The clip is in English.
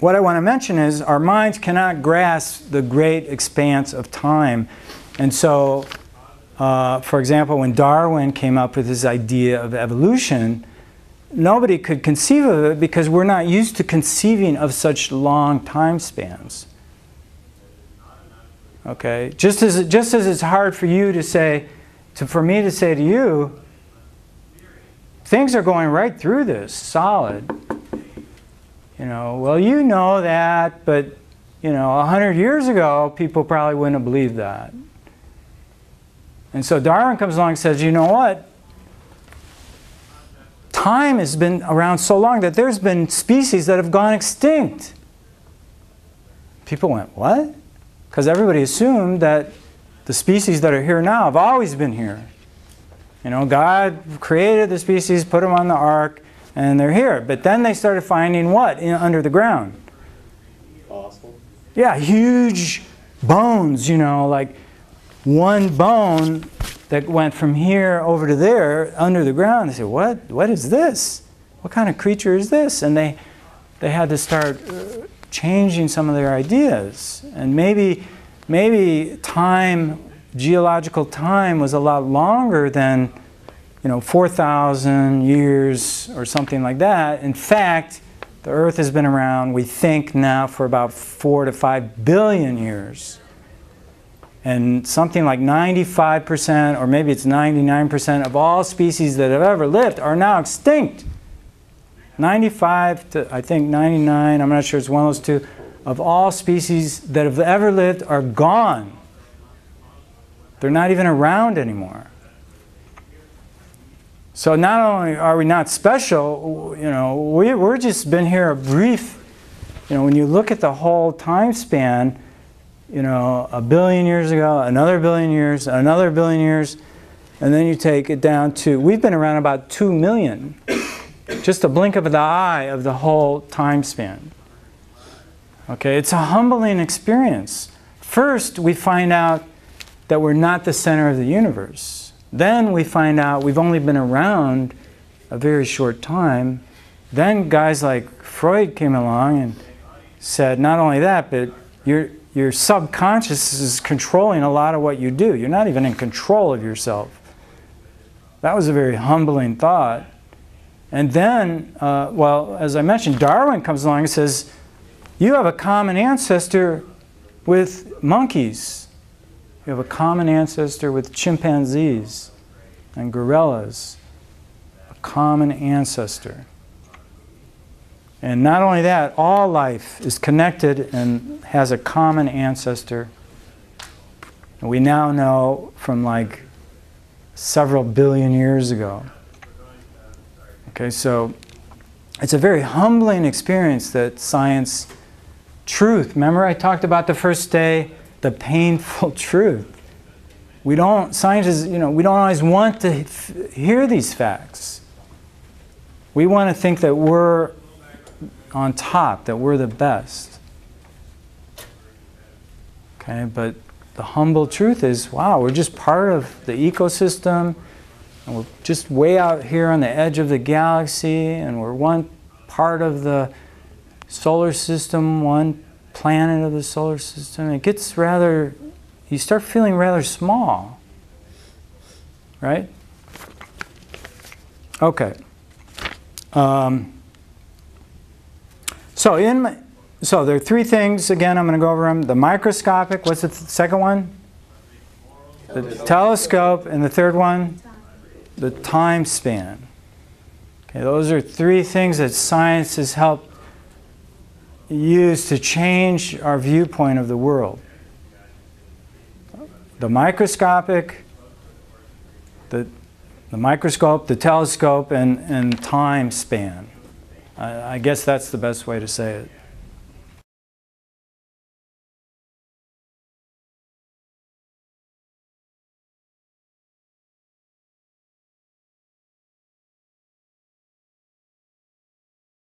what I want to mention is our minds cannot grasp the great expanse of time. And so, for example, when Darwin came up with his idea of evolution, nobody could conceive of it because we're not used to conceiving of such long time spans. Okay? Just as it's hard for you to say, for me to say to you, things are going right through this, solid. You know, well, you know that, but, you know, 100 years ago, people probably wouldn't have believed that. And so Darwin comes along and says, you know what? Time has been around so long that there's been species that have gone extinct. People went, what? Because everybody assumed that the species that are here now have always been here. You know, God created the species, put them on the ark, and they're here. But then they started finding what under the ground? Fossils. Yeah, huge bones, you know, like one bone that went from here over to there under the ground. They said, what is this? What kind of creature is this? And they had to start changing some of their ideas. And maybe time, geological time, was a lot longer than, you know, 4,000 years or something like that. In fact, the Earth has been around, we think now, for about 4 to 5 billion years. And something like 95%, or maybe it's 99% of all species that have ever lived are now extinct. 95 to, I think, 99, I'm not sure, it's one of those two, of all species that have ever lived are gone. They're not even around anymore. So not only are we not special, you know, we're just been here a brief, you know, when you look at the whole time span, you know, 1 billion years ago, another 1 billion years, another 1 billion years, and then you take it down to, we've been around about 2 million. Just a blink of the eye of the whole time span. Okay, it's a humbling experience. First, we find out that we're not the center of the universe. Then we find out we've only been around a very short time. Then guys like Freud came along and said, not only that, but your subconscious is controlling a lot of what you do. You're not even in control of yourself. That was a very humbling thought. And then, well, as I mentioned, Darwin comes along and says, you have a common ancestor with monkeys. You have a common ancestor with chimpanzees and gorillas. A common ancestor. And not only that, all life is connected and has a common ancestor. And we now know from like several billion years ago. Okay, so it's a very humbling experience that science, truth. Remember I talked about the first day, the painful truth. We don't, scientists, you know, we don't always want to hear these facts. We want to think that we're on top, that we're the best. Okay, but the humble truth is, wow, we're just part of the ecosystem, and we're just way out here on the edge of the galaxy, and we're one part of the solar system, one planet of the solar system. It gets rather, you start feeling rather small, right? Okay. So there are 3 things, again, I'm going to go over them. The microscopic, what's the second one? The telescope, and the third one? The time span. Okay, those are 3 things that science has helped use to change our viewpoint of the world. The microscopic, the microscope, the telescope, and time span. I guess that's the best way to say it.